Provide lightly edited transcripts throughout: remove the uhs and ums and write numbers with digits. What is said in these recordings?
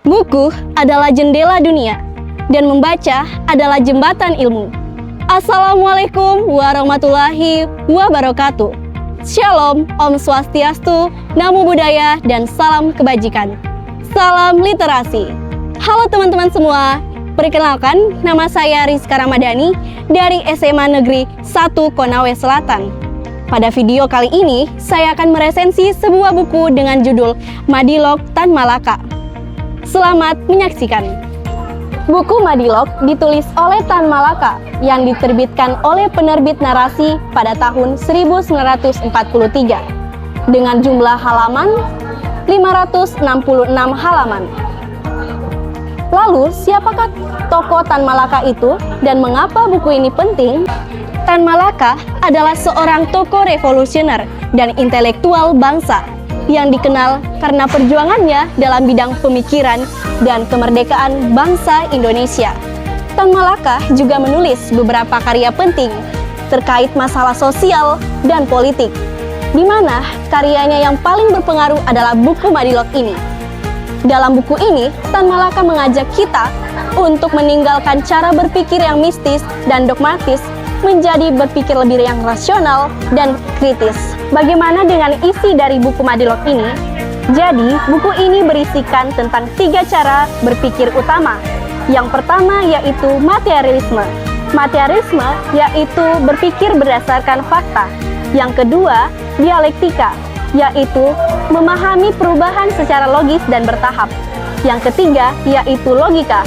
Buku adalah jendela dunia, dan membaca adalah jembatan ilmu. Assalamualaikum warahmatullahi wabarakatuh. Shalom, Om Swastiastu, Namo Buddhaya, dan salam kebajikan. Salam literasi. Halo teman-teman semua, perkenalkan nama saya Rizka Ramadhani dari SMA Negeri 1 Konawe Selatan. Pada video kali ini, saya akan meresensi sebuah buku dengan judul Madilog Tan Malaka. Selamat menyaksikan. Buku Madilog ditulis oleh Tan Malaka yang diterbitkan oleh penerbit Narasi pada tahun 1943 dengan jumlah halaman 566 halaman. Lalu, siapakah tokoh Tan Malaka itu dan mengapa buku ini penting? Tan Malaka adalah seorang tokoh revolusioner dan intelektual bangsa yang dikenal karena perjuangannya dalam bidang pemikiran dan kemerdekaan bangsa Indonesia. Tan Malaka juga menulis beberapa karya penting terkait masalah sosial dan politik, di mana karyanya yang paling berpengaruh adalah buku Madilog ini. Dalam buku ini, Tan Malaka mengajak kita untuk meninggalkan cara berpikir yang mistis dan dogmatis menjadi berpikir lebih yang rasional dan kritis. Bagaimana dengan isi dari buku Madilog ini? Jadi, buku ini berisikan tentang 3 cara berpikir utama. Yang pertama yaitu materialisme. Materialisme yaitu berpikir berdasarkan fakta. Yang kedua, dialektika, yaitu memahami perubahan secara logis dan bertahap. Yang ketiga, yaitu logika,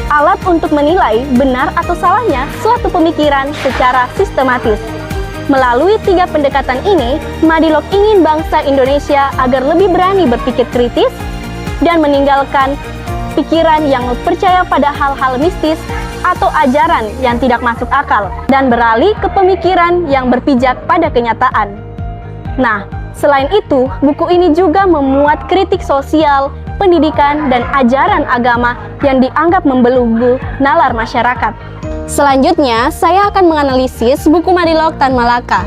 alat untuk menilai benar atau salahnya suatu pemikiran secara sistematis. Melalui 3 pendekatan ini, Madilog ingin bangsa Indonesia agar lebih berani berpikir kritis dan meninggalkan pikiran yang percaya pada hal-hal mistis atau ajaran yang tidak masuk akal dan beralih ke pemikiran yang berpijak pada kenyataan. Nah, selain itu, buku ini juga memuat kritik sosial, pendidikan, dan ajaran agama yang dianggap membelenggu nalar masyarakat. Selanjutnya, saya akan menganalisis buku Madilog Tan Malaka.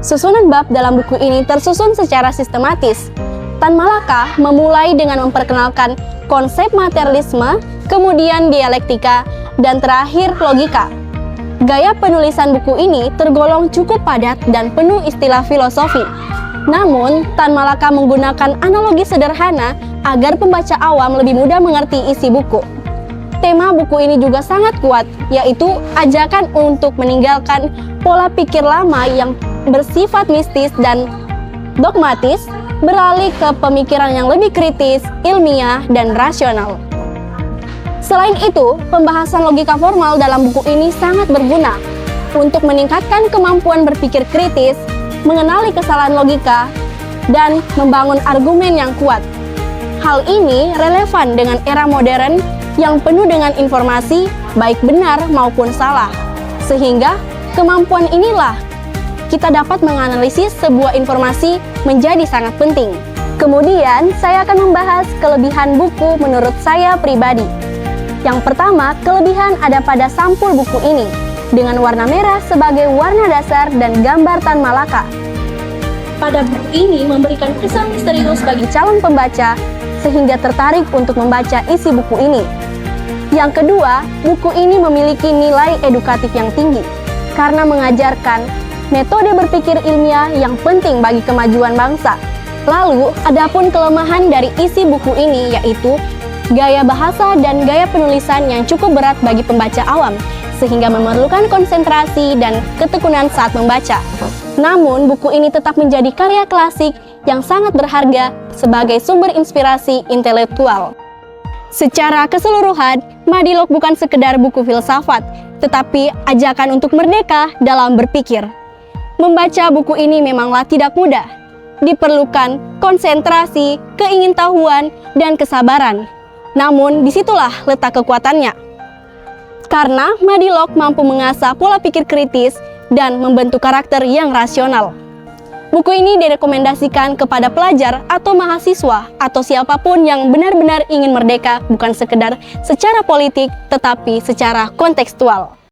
Susunan bab dalam buku ini tersusun secara sistematis. Tan Malaka memulai dengan memperkenalkan konsep materialisme, kemudian dialektika, dan terakhir logika. Gaya penulisan buku ini tergolong cukup padat dan penuh istilah filosofi. Namun, Tan Malaka menggunakan analogi sederhana agar pembaca awam lebih mudah mengerti isi buku. Tema buku ini juga sangat kuat, yaitu ajakan untuk meninggalkan pola pikir lama yang bersifat mistis dan dogmatis, beralih ke pemikiran yang lebih kritis, ilmiah, dan rasional. Selain itu, pembahasan logika formal dalam buku ini sangat berguna untuk meningkatkan kemampuan berpikir kritis, mengenali kesalahan logika, dan membangun argumen yang kuat. Hal ini relevan dengan era modern yang penuh dengan informasi, baik benar maupun salah. Sehingga kemampuan inilah kita dapat menganalisis sebuah informasi menjadi sangat penting. Kemudian, saya akan membahas kelebihan buku menurut saya pribadi. Yang pertama, kelebihan ada pada sampul buku ini, dengan warna merah sebagai warna dasar dan gambar Tan Malaka. Pada buku ini memberikan kesan misterius bagi calon pembaca, sehingga tertarik untuk membaca isi buku ini. Yang kedua, buku ini memiliki nilai edukatif yang tinggi, karena mengajarkan metode berpikir ilmiah yang penting bagi kemajuan bangsa. Lalu, adapun kelemahan dari isi buku ini yaitu gaya bahasa dan gaya penulisan yang cukup berat bagi pembaca awam, sehingga memerlukan konsentrasi dan ketekunan saat membaca. Namun, buku ini tetap menjadi karya klasik yang sangat berharga sebagai sumber inspirasi intelektual. Secara keseluruhan, Madilog bukan sekedar buku filsafat, tetapi ajakan untuk merdeka dalam berpikir. Membaca buku ini memanglah tidak mudah. Diperlukan konsentrasi, keingintahuan, dan kesabaran. Namun, disitulah letak kekuatannya. Karena Madilog mampu mengasah pola pikir kritis dan membentuk karakter yang rasional. Buku ini direkomendasikan kepada pelajar atau mahasiswa atau siapapun yang benar-benar ingin merdeka bukan sekedar secara politik tetapi secara kontekstual.